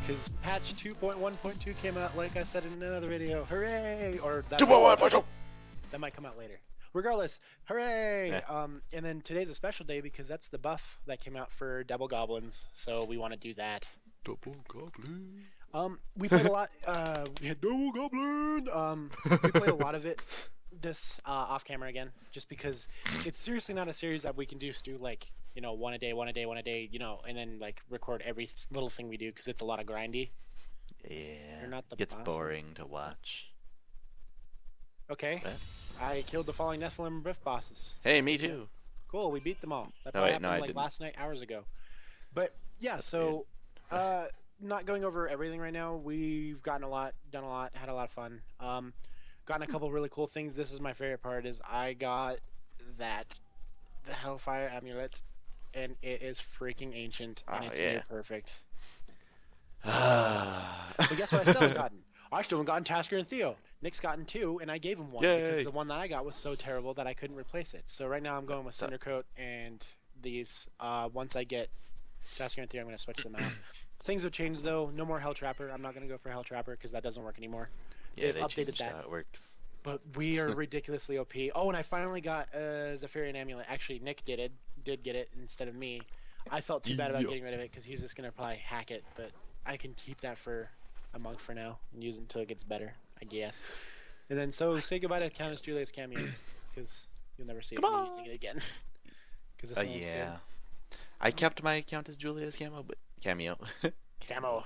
because patch 2.1.2 came out, like I said in another video. Hooray! Or that 2.1.2. That might come out later. Regardless, hooray! Yeah. And then today's a special day because that's the buff that came out for Double Goblins, so we want to do that. Double Goblin. We played a lot. We had Double Goblin. We played a lot of it this off camera again, just because it's seriously not a series that we can do. Stu, like, you know, one a day, you know, and then like record every little thing we do because it's a lot of grindy. Yeah. You're not the Gets boss. boring to watch. Okay. What? I killed the falling Nephilim Rift bosses. Hey, That's me good to know. too. Cool, we beat them all. That No, probably wait, no, happened I like didn't. last night, hours ago. But yeah, That's so not going over everything right now. We've gotten a lot, done a lot, had a lot of fun. Gotten a couple really cool things. This is my favorite part. Is I got the Hellfire Amulet, and it is freaking ancient, and it's near perfect. But guess what? I still haven't gotten. I still haven't gotten Tasker and Theo. Nick's gotten two, and I gave him one because the one that I got was so terrible that I couldn't replace it. So right now I'm going with Cindercoat and these. Once I get Tasker and Theo, I'm going to switch them out. Things have changed though. No more Hell Trapper. I'm not going to go for Hell Trapper because that doesn't work anymore. Yeah, They've they updated changed that. how it works. But we are ridiculously OP. Oh, and I finally got Zephyrian Amulet. Actually, Nick did get it instead of me. I felt too bad about getting rid of it because he was just going to probably hack it, but I can keep that for a monk for now and use it until it gets better, I guess. And then so say goodbye to Countess Julia's cameo because you'll never see me using it again. Because it's yeah. I kept my Countess Julia's camo, but cameo. Camo!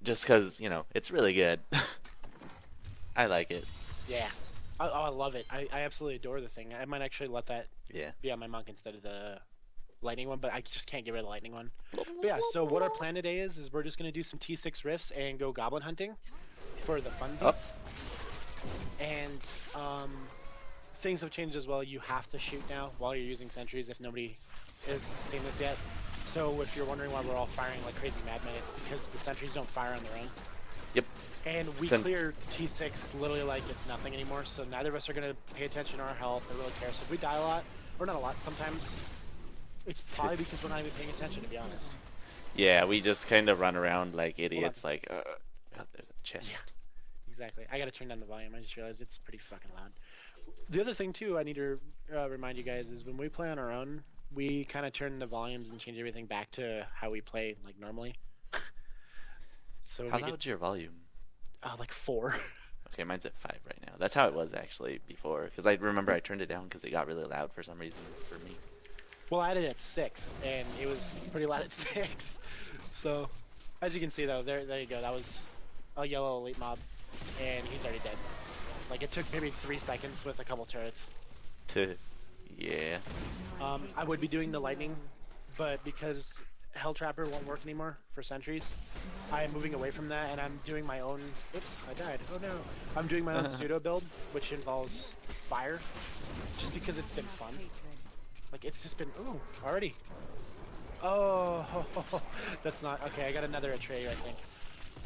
Just because, you know, it's really good. I like it. Yeah. Oh, I love it. I absolutely adore the thing. I might actually let that be on my monk instead of the lightning one, but I just can't get rid of the lightning one. But yeah, so what our plan today is we're just going to do some T6 rifts and go goblin hunting for the funsies. And things have changed as well. You have to shoot now while you're using sentries if nobody has seen this yet. So if you're wondering why we're all firing like crazy madmen, it's because the sentries don't fire on their own. Yep. And we clear T6 literally like it's nothing anymore, so neither of us are going to pay attention to our health or really care. So if we die a lot, or not a lot sometimes, it's probably because we're not even paying attention, to be honest. Yeah, we just kind of run around like idiots, like, oh, there's a chest. Yeah, exactly. I got to turn down the volume. I just realized it's pretty fucking loud. The other thing, too, I need to remind you guys is when we play on our own, we kind of turn the volumes and change everything back to how we play, like, normally. So how loud's your volume? Like 4. Okay, mine's at 5 right now. That's how it was actually before, because I remember I turned it down because it got really loud for some reason for me. Well, I had it at 6, and it was pretty loud at 6. So, as you can see, though, there you go. That was a yellow elite mob, and he's already dead. Like, it took maybe 3 seconds with a couple turrets. Yeah. I would be doing the lightning, but because Hell Trapper won't work anymore for sentries, I am moving away from that, and I'm doing my own... Oops, I died. Oh, no. I'm doing my own pseudo build, which involves fire, just because it's been fun. Like, it's just been... Ooh, already. Oh, that's not... Okay, I got another Atreyu, I think.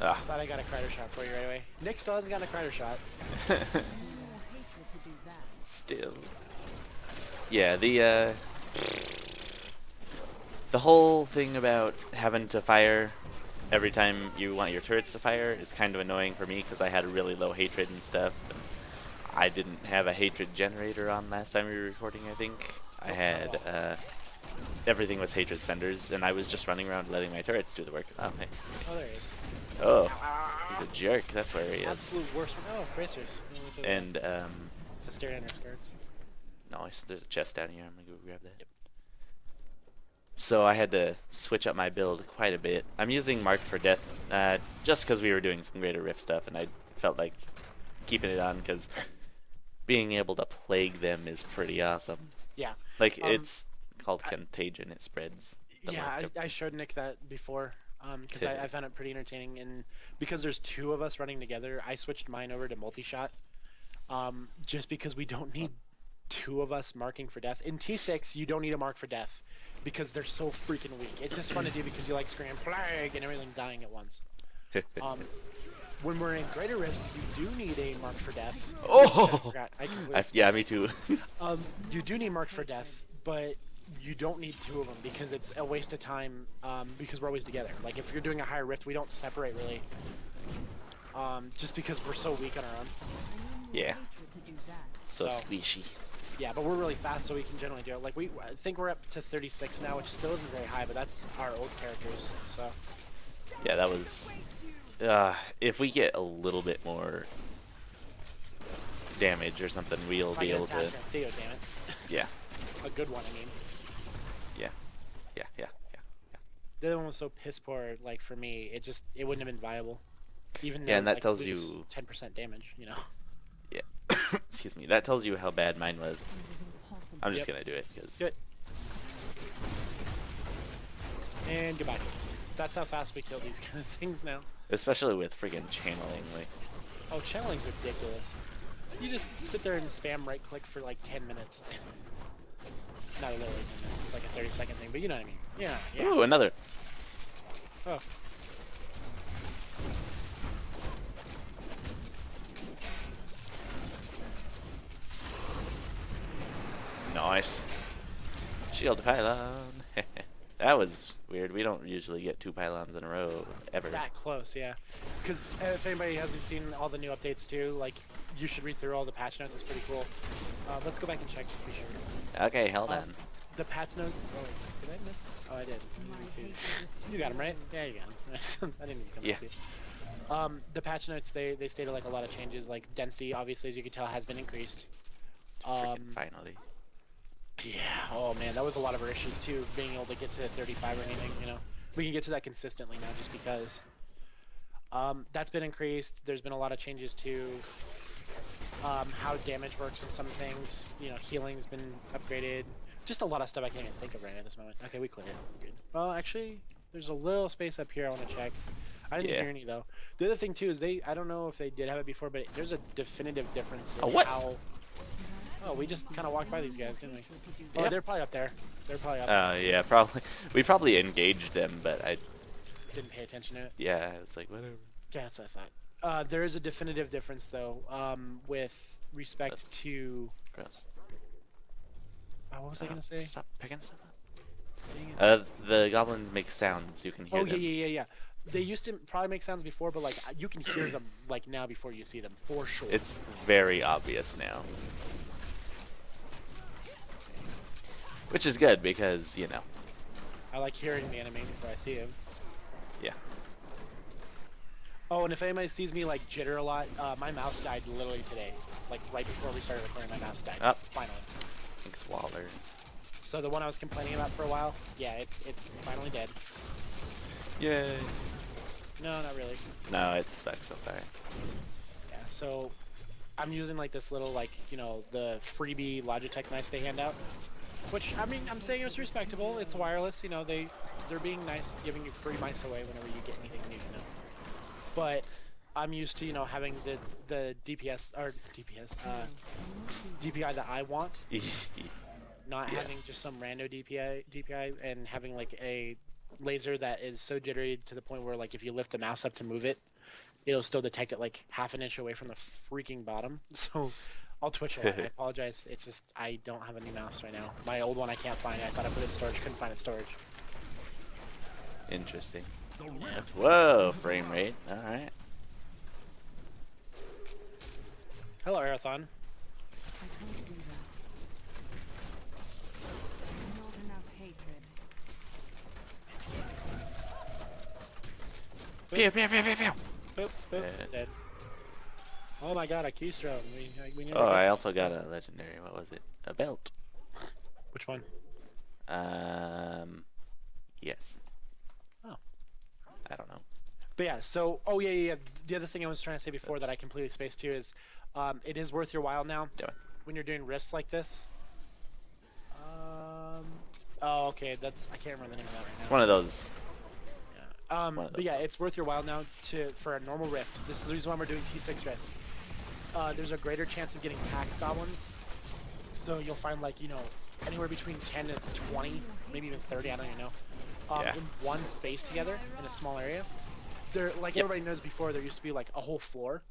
I thought I got a Crider shot for you right away. Nick still hasn't got a Crider shot. Still. Yeah, the whole thing about having to fire every time you want your turrets to fire is kind of annoying for me because I had a really low hatred and stuff. And I didn't have a hatred generator on last time we were recording, I think. I had, everything was hatred spenders, and I was just running around letting my turrets do the work. Oh, hey. Oh, there he is. Oh, he's a jerk. That's where he is. Absolute worst one. Oh, bracers. And, Hysteria under skirts. Nice. There's a chest down here. I'm gonna go grab that. Yep. So I had to switch up my build quite a bit. I'm using Marked for Death, just because we were doing some Greater Rift stuff, and I felt like keeping it on because being able to plague them is pretty awesome. Yeah. Like, it's called Contagion. It spreads. Yeah, I showed Nick that before, because I found it pretty entertaining, and because there's 2 of us running together, I switched mine over to multi-shot, just because we don't need 2 of us marking for death. In T6, you don't need a mark for death, because they're so freaking weak. It's just fun to do because you like scream plague and everything dying at once. When we're in Greater Rifts, you do need a mark for death. Oh! I forgot. Yeah, me too. You do need mark for death, but you don't need two of them because it's a waste of time. Because we're always together. Like if you're doing a higher rift, we don't separate really. Just because we're so weak on our own. Yeah. So squishy. Yeah, but we're really fast, so we can generally do it. Like I think we're up to 36 now, which still isn't very high, but that's our old characters. So. Yeah, that was. If we get a little bit more damage or something, we'll be able to. Theo, damn it. Yeah. A good one, I mean. Yeah. The other one was so piss poor. Like for me, it wouldn't have been viable. Even though, yeah, and that like, tells you 10% damage. You know. Yeah. Excuse me. That tells you how bad mine was. I'm just gonna do it because. Good. And goodbye. That's how fast we kill these kind of things now. Especially with friggin' channeling, like. Oh, channeling's ridiculous. You just sit there and spam right click for like 10 minutes. Not literally 10 minutes. It's like a 30-second thing, but you know what I mean. Yeah. Ooh, another. Oh. Nice. Shield pylon. That was weird. We don't usually get 2 pylons in a row, ever. That close, yeah. Because if anybody hasn't seen all the new updates too, like, you should read through all the patch notes. It's pretty cool. Let's go back and check just to be sure. Okay, hold on. The patch note. Oh, wait, did I miss? Oh, I did. You got him, right? Yeah, you got him. I didn't even come back to you. The patch notes, they stated like a lot of changes. Like density, obviously, as you can tell, has been increased. Finally. Yeah. Oh man, that was a lot of our issues too. Being able to get to 35 or anything, you know. We can get to that consistently now, just because. That's been increased. There's been a lot of changes to how damage works in some things. You know, healing's been upgraded. Just a lot of stuff I can't even think of right at this moment. Okay, we cleared it. Good. Well, actually, there's a little space up here I want to check. I didn't hear any though. The other thing too is I don't know if they did have it before, but there's a definitive difference in how. Oh, we just kind of walked by these guys, didn't we? Oh, yeah. They're probably up there. They're probably up there. Yeah, probably. We probably engaged them, but I didn't pay attention to it. Yeah, it's like, whatever. Yeah, that's what I thought. There is a definitive difference, though, with respect to... Gross. What was I going to say? Stop picking stuff up. The goblins make sounds. You can hear them. Oh, yeah. They used to probably make sounds before, but, like, you can hear them, like, now before you see them, for sure. It's very obvious now. Which is good because, you know. I like hearing the enemy before I see him. Yeah. Oh, and if anybody sees me, like, jitter a lot, my mouse died literally today. Like, right before we started recording, my mouse died. Oh. Finally. Thanks, Waller. So the one I was complaining about for a while, yeah, it's finally dead. Yay. No, not really. No, it sucks. I'm sorry. Yeah, so I'm using, like, this little, like, you know, the freebie Logitech mice they hand out. Which, I mean, I'm saying it's respectable. It's wireless, you know, they're being nice, giving you free mice away whenever you get anything new, you know. But I'm used to, you know, having the DPI that I want. Not having just some rando DPI and having, like, a laser that is so jittery to the point where, like, if you lift the mouse up to move it, it'll still detect it, like, half an inch away from the freaking bottom. So I'll twitch a lot. I apologize. It's just I don't have a new mouse right now. My old one I can't find. I thought I put it in storage. Couldn't find it in storage. Interesting. Yes. Whoa, frame rate. All right. Hello, Arathon. Pew, pew, pew, pew, pew. Boop, boop, dead. Oh my god, a keystone. We never I also got a legendary. What was it? A belt. Which one? Yes. Oh. I don't know. But yeah, so, yeah. The other thing I was trying to say before that I completely spaced too is, it is worth your while now when you're doing rifts like this. Oh, okay, I can't remember the name of that right now. It's one of those. But yeah, it's worth your while now for a normal rift. This is the reason why we're doing T6 rift. There's a greater chance of getting pack goblins. So you'll find, like, you know, anywhere between 10 to 20, maybe even 30, I don't even know, in one space together in a small area. There, like everybody knows before, there used to be, like, a whole floor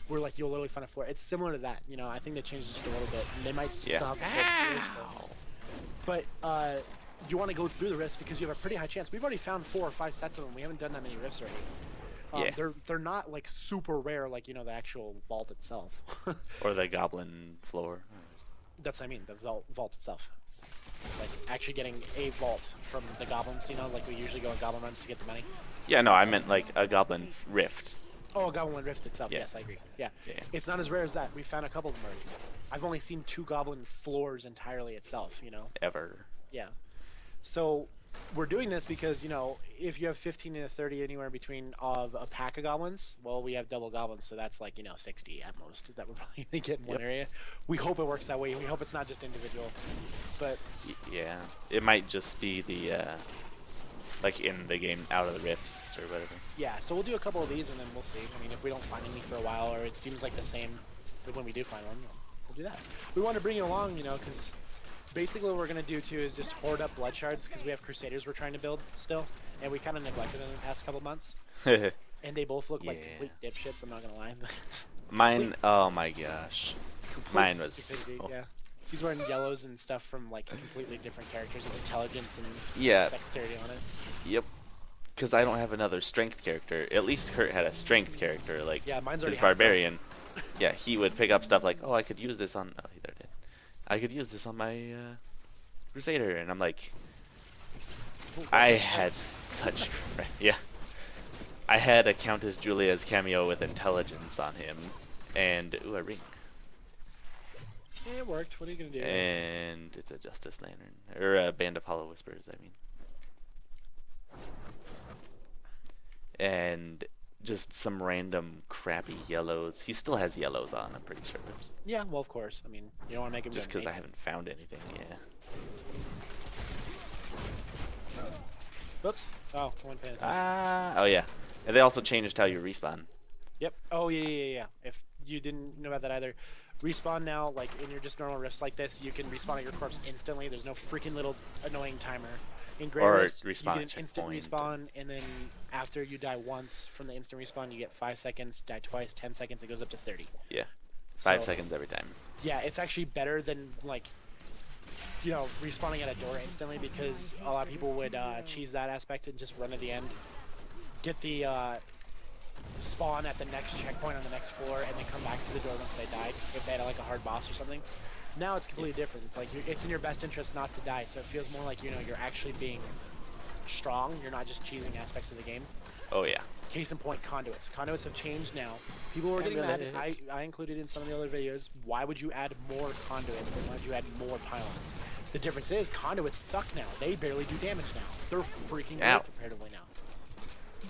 where, like, you'll literally find a floor. It's similar to that, you know. I think they changed just a little bit. And they might still have But you want to go through the rifts because you have a pretty high chance. We've already found 4 or 5 sets of them. We haven't done that many rifts already. Yeah. They're not like super rare, like the actual vault itself. Or the goblin floor. That's what I mean, the vault itself. Like actually getting a vault from the goblins, like we usually go on goblin runs to get the money. Yeah, no, I meant like a goblin rift. Oh, a goblin rift itself. Yeah. Yes, I agree. Yeah. Yeah. It's not as rare as that. We found a couple of them already. I've only seen 2 goblin floors entirely itself. Ever. Yeah. So we're doing this because if you have 15 to 30 anywhere in between of a pack of goblins, well, we have double goblins, so that's like 60 at most that we're probably gonna get in one area. We hope it works that way. We hope it's not just individual, but yeah, it might just be the like in the game out of the rifts or whatever. Yeah, so we'll do a couple of these and then we'll see. I mean, if we don't find any for a while, or it seems like the same, but when we do find one, we'll do that. We want to bring you along, because basically what we're going to do too is just hoard up blood shards, because we have crusaders we're trying to build still, and we kind of neglected them in the past couple months. And they both look like complete dipshits, I'm not going to lie. Mine, oh my gosh. Mine was stupidity, yeah. He's wearing yellows and stuff from like completely different characters with intelligence and dexterity on it. Yep. Because I don't have another strength character. At least Kurt had a strength character, like mine's already his barbarian. Yeah, he would pick up stuff like, oh, I could use this on. Oh, he there did. I could use this on my crusader, and I'm like, I had such yeah. I had a Countess Julia's cameo with intelligence on him, and ooh, a ring. Yeah, it worked. What are you gonna do? And it's a Justice Lantern, or a Band of Hollow Whispers, I mean. And just some random crappy yellows. He still has yellows on, I'm pretty sure. Yeah, well, of course. I mean, you don't want to make him just because I haven't found anything. Yeah. Whoops. Oh, one paying attention. Oh yeah. And they also changed how you respawn. Yep. Oh yeah. If you didn't know about that either, respawn now, like in your just normal rifts like this, you can respawn at your corpse instantly. There's no freaking little annoying timer. In Grey Rifts, you get an instant respawn, and then after you die once from the instant respawn, you get 5 seconds. Die twice, 10 seconds. It goes up to 30. Yeah, 5 seconds every time. Yeah, it's actually better than like respawning at a door instantly, because a lot of people would cheese that aspect and just run to the end, get the spawn at the next checkpoint on the next floor, and then come back to the door once they died if they had like a hard boss or something. Now it's completely different. It's like it's in your best interest not to die, so it feels more like you're actually being strong. You're not just cheesing aspects of the game. Oh yeah. Case in point, conduits. Conduits have changed now. People were getting mad. I included in some of the other videos. Why would you add more conduits and why would you add more pylons? The difference is conduits suck now. They barely do damage now. They're freaking great comparatively now.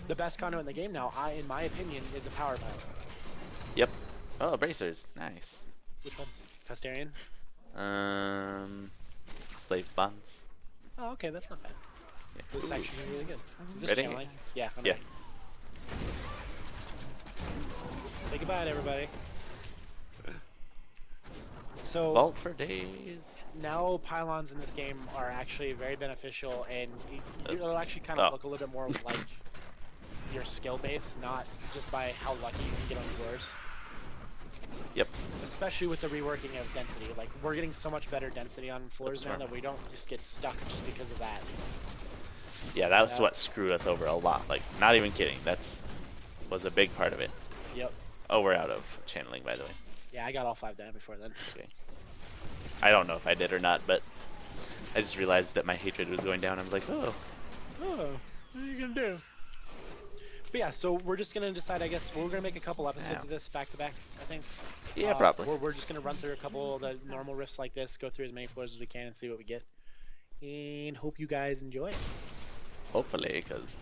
The best conduit in the game now, in my opinion, is a power pylon. Yep. Oh, bracers. Nice. Which ones? Custarian? Slave bonds. Oh, okay, that's not bad. Yeah. This is actually really good. Is this Ready? channeling? Yeah, I'm yeah. ready. Say goodbye to everybody. So vault for days. Now pylons in this game are actually very beneficial, and it'll actually kind of look a little bit more like your skill base, not just by how lucky you can get on floors. Yep. Especially with the reworking of density. Like, we're getting so much better density on floors now that we don't just get stuck just because of that. Yeah, that was what screwed us over a lot. Like, not even kidding. Was a big part of it. Yep. Oh, we're out of channeling, by the way. Yeah, I got all 5 down before then. Okay. I don't know if I did or not, but I just realized that my hatred was going down. I was like, oh. Oh, what are you gonna do? But yeah, so we're just gonna decide, I guess, we're gonna make a couple episodes of this back to back, I think. Yeah, probably. We're just gonna run through a couple of the normal rifts like this, go through as many floors as we can and see what we get. And hope you guys enjoy it. Hopefully, because,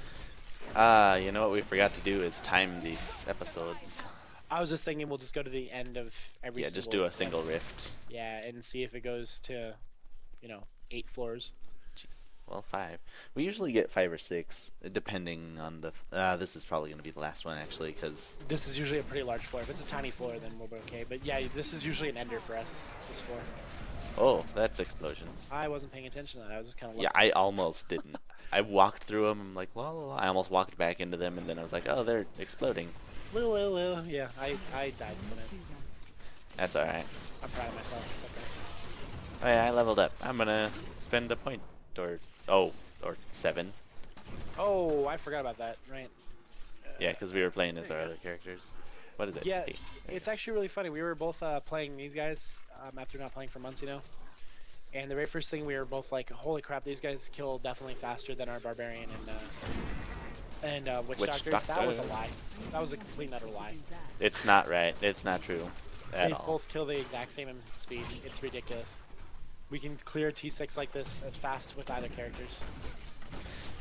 you know what we forgot to do is time these episodes. I was just thinking we'll just go to the end of every single... Yeah, just do a single rift. Yeah, and see if it goes to, 8 floors. Jeez. Well, 5. We usually get 5 or 6, depending on the... this is probably going to be the last one, actually, because... This is usually a pretty large floor. If it's a tiny floor, then we'll be okay. But yeah, this is usually an ender for us, this floor. Oh, that's explosions. I wasn't paying attention to that. I was just kind of... Yeah, I almost didn't. I walked through them, I'm like, la la la. I almost walked back into them, and then I was like, oh, they're exploding. Yeah, I died from it. That's alright. I'm proud of myself. It's okay. Oh yeah, I leveled up. I'm gonna spend a point or or 7. Oh, I forgot about that. Right. Yeah, because we were playing There as you our go. other characters. What is it? Yeah, 8. it's actually really funny. We were both playing these guys after not playing for months, you know. And the very first thing we were both like, "Holy crap! These guys kill definitely faster than our barbarian and witch Witch doctor." That was a Doctor. lie. That was a complete and utter lie. It's not right. It's not true at They all. both kill the exact same speed. It's ridiculous. We can clear T6 like this as fast with either characters.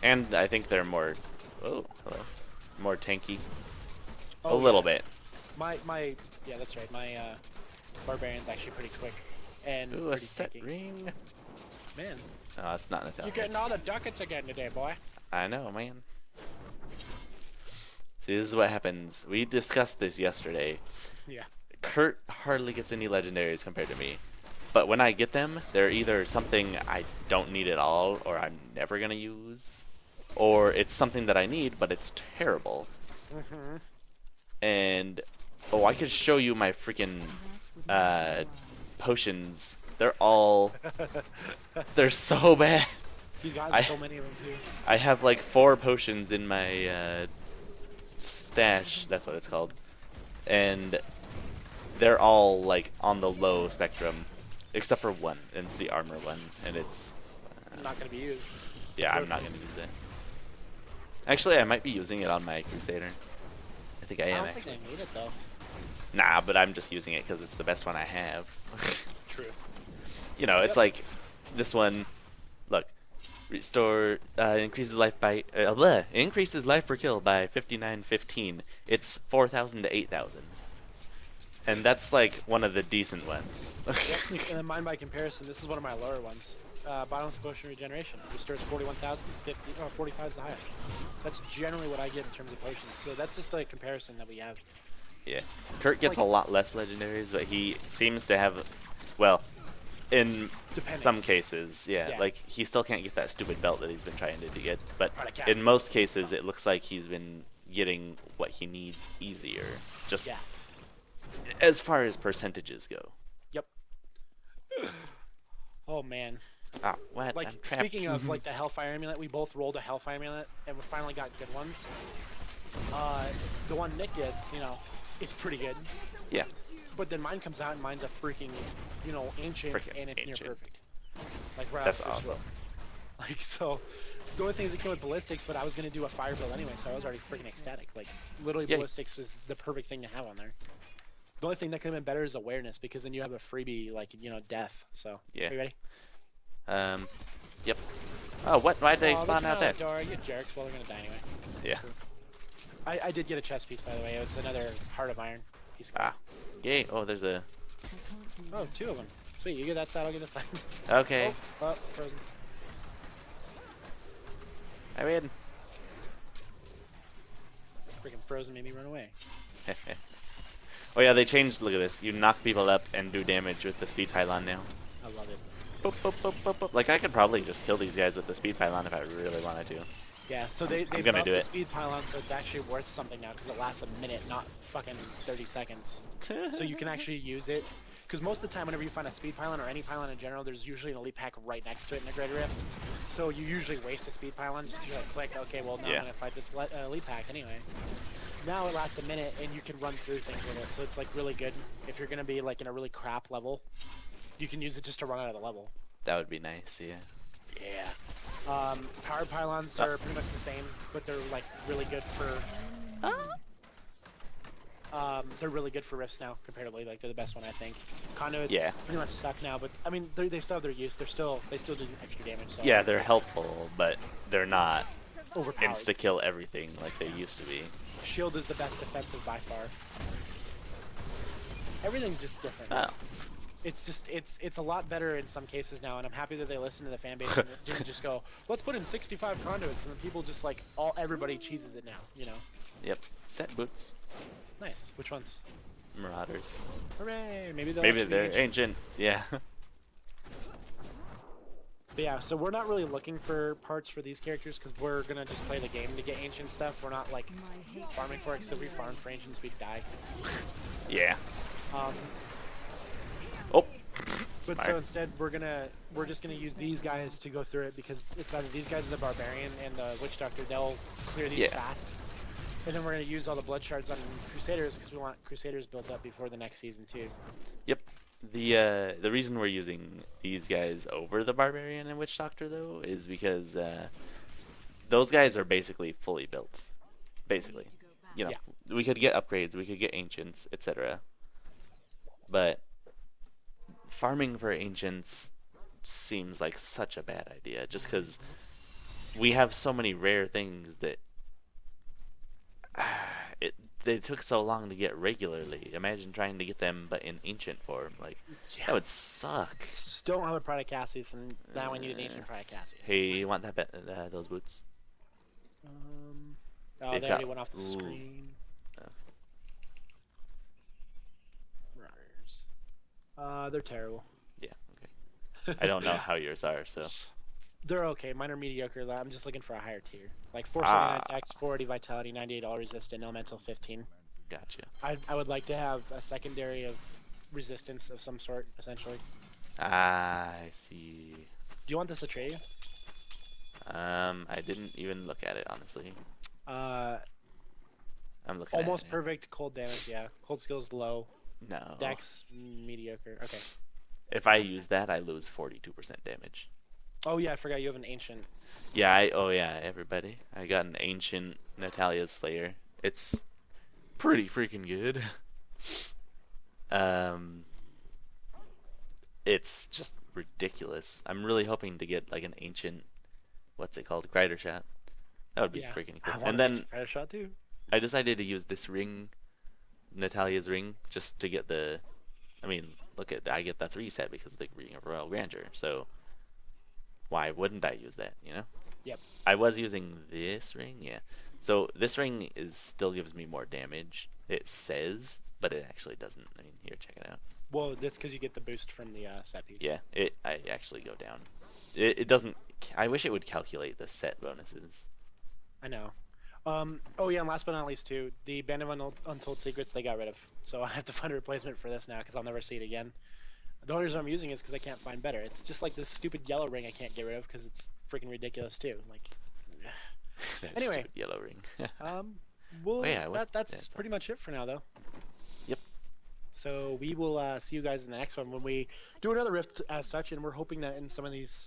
And I think they're more, oh, hello, more tanky. A Oh little yeah, bit. my yeah, that's right. My barbarian's actually pretty quick and Ooh, a pretty set tanky. ring. Man, Oh, it's not Natalia. you're getting all the ducats again today, boy. I know, man. See, this is what happens. We discussed this yesterday. Yeah. Kurt hardly gets any legendaries compared to me. But when I get them, they're either something I don't need at all, or I'm never gonna use, or it's something that I need, but it's terrible. Mhm. And oh, I could show you my freaking potions. They're so bad. You got I so many of them too. I have like 4 potions in my stash. That's what it's called, and they're all like on the low spectrum, except for one, and it's the armor one, and it's Not gonna be used. yeah, I'm not gonna use it. Actually, I might be using it on my Crusader. I think I I am. don't think they need it though. Nah, but I'm just using it because it's the best one I have. True. You know, it's Yep. like this one. Look, restore increases life by increases life per kill by 5915. It's 4,000 to 8,000, and that's like one of the decent ones. Yep. And then mine by comparison, this is one of my lower ones. Bottomless potion regeneration restores 41,000, 50 or 45 is the highest. That's generally what I get in terms of potions. So that's just the comparison that we have. Yeah, Kurt gets Like- a lot less legendaries, but he seems to have, well, in Depending. some cases, yeah, Yeah. like he still can't get that stupid belt that he's been trying to get, but Or the casket. in most cases it looks like he's been getting what he needs easier, just Yeah. as far as percentages go. Yep. Oh man. Ah, what? Like I'm trapped. speaking of like the Hellfire amulet, we both rolled a Hellfire amulet and we finally got good ones. The one Nick gets, you know, is pretty good. Yeah, But then mine comes out and mine's a freaking, you know, ancient Frickin' and it's ancient. near perfect. Like right that's off the first awesome. roll. Like so, the only thing is it came with ballistics, but I was gonna do a fire build anyway, so I was already freaking ecstatic. Like literally, Yeah. ballistics was the perfect thing to have on there. The only thing that could have been better is awareness, because then you have a freebie like death. So Yeah. are you ready? Yep. Oh, what? Why did they Oh, spawn they're out there? coming Door, you jerks. Well, they're gonna die anyway. That's Yeah. cool. I did get a chest piece by the way. It was another heart of iron piece. Of Ah, yay! Oh, there's a. Oh, 2 of them. Sweet. You get that side. I'll get this side. Okay, Oh, frozen. I win. Freaking frozen made me run away. Oh yeah, they changed. Look at this. You knock people up and do damage with the speed pylon now. I love it. Boop, boop, boop, boop, boop. Like I could probably just kill these guys with the speed pylon if I really wanted to. Yeah, so they gonna buffed do the it. speed pylon, so it's actually worth something now because it lasts a minute, not fucking 30 seconds. So you can actually use it. Because most of the time, whenever you find a speed pylon or any pylon in general, there's usually an elite pack right next to it in a Great Rift. So you usually waste a speed pylon just because you like click, okay, well now Yeah. I'm gonna fight this elite pack anyway. Now it lasts a minute and you can run through things with it, so it's like really good if you're gonna be like in a really crap level. You can use it just to run out of the level. That would be nice, yeah. Yeah. Power pylons are pretty much the same, but they're like really good for. They're really good for rifts now, comparatively. Like they're the best one, I think. Conduits Yeah. pretty much suck now, but I mean they still have their use. They still do extra damage. So Yeah, it's they're still helpful, but they're not overpowered. insta kill everything like they used to be. Shield is the best defensive by far. Everything's just different. Oh. It's just it's a lot better in some cases now, and I'm happy that they listen to the fan base and didn't just go, let's put in 65 conduits, and then people just like everybody cheeses it now, you know. Yep. Set boots. Nice. Which ones? Marauders. Hooray! Maybe they'll Maybe actually they're get you. ancient. Yeah. But yeah, so we're not really looking for parts for these characters because we're gonna just play the game to get ancient stuff. We're not like farming for it because if we farm for ancients, we'd die. Yeah. Um, Oh. But so Smart. instead, we're just gonna use these guys to go through it because it's either these guys or the barbarian and the witch doctor. They'll clear these Yeah. fast, and then we're gonna use all the blood shards on crusaders because we want crusaders built up before the next season too. Yep. The reason we're using these guys over the barbarian and witch doctor though is because those guys are basically fully built. Basically, you know, Yeah, we could get upgrades, we could get ancients, etc. But farming for ancients seems like such a bad idea just because we have so many rare things that it they took so long to get regularly. Imagine trying to get them but in ancient form. Like yeah. that would suck. Don't have a Pride Cassius, and now I need an Uh, ancient Pride Cassius. hey, you want those boots? Um, oh, They've they already got went off the ooh. screen. uh, Runners. They're terrible. yeah, okay. I don't know how yours are, so They're okay. Mine are mediocre. I'm just looking for a higher tier. Like 479 ah, tax, 480 vitality, 98 resistant, elemental 15. gotcha. I would like to have a secondary of resistance of some sort, essentially. I see. Do you want this Atreyu? I didn't even look at it honestly. Uh, I'm looking at it almost now. perfect cold damage. Yeah, cold skills low. No. Dex mediocre. Okay. If I use that, I lose 42% damage. Oh yeah, I forgot you have an ancient. Yeah, oh yeah, everybody. I got an ancient Natalia's Slayer. It's pretty freaking good. Um, it's just ridiculous. I'm really hoping to get like an ancient, what's it called, Grider Shot. That would be Yeah, freaking cool. I want And an then ancient credit shot too. I decided to use this ring, Natalia's ring, just to get the. I mean, look at I get the 3 set because of the Ring of Royal Grandeur. So why wouldn't I use that? You know. Yep. I was using this ring, yeah. So this ring is still gives me more damage. It says, but it actually doesn't. I mean, here, check it out. Well, that's because you get the boost from the set piece. Yeah, I actually go down. It doesn't. I wish it would calculate the set bonuses. I know. Oh yeah, and last but not least too, the Band of Untold Secrets they got rid of. So I have to find a replacement for this now because I'll never see it again. The only reason I'm using it is because I can't find better. It's just like this stupid yellow ring I can't get rid of because it's freaking ridiculous too. Like, That anyway, stupid yellow ring. um, well, Oh yeah, that's yeah, pretty much it for now though. Yep. So we will see you guys in the next one when we do another rift as such, and we're hoping that in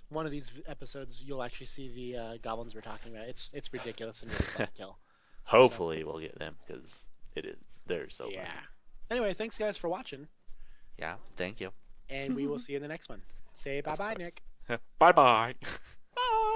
one of these episodes, you'll actually see the goblins we're talking about. It's ridiculous and really fun to kill. So Hopefully we'll get them because it is. They're so yeah. fun. Anyway, thanks guys for watching, Yeah. Thank you. and we will see you in the next one. Say bye Of bye, course. Nick. Bye bye. Bye.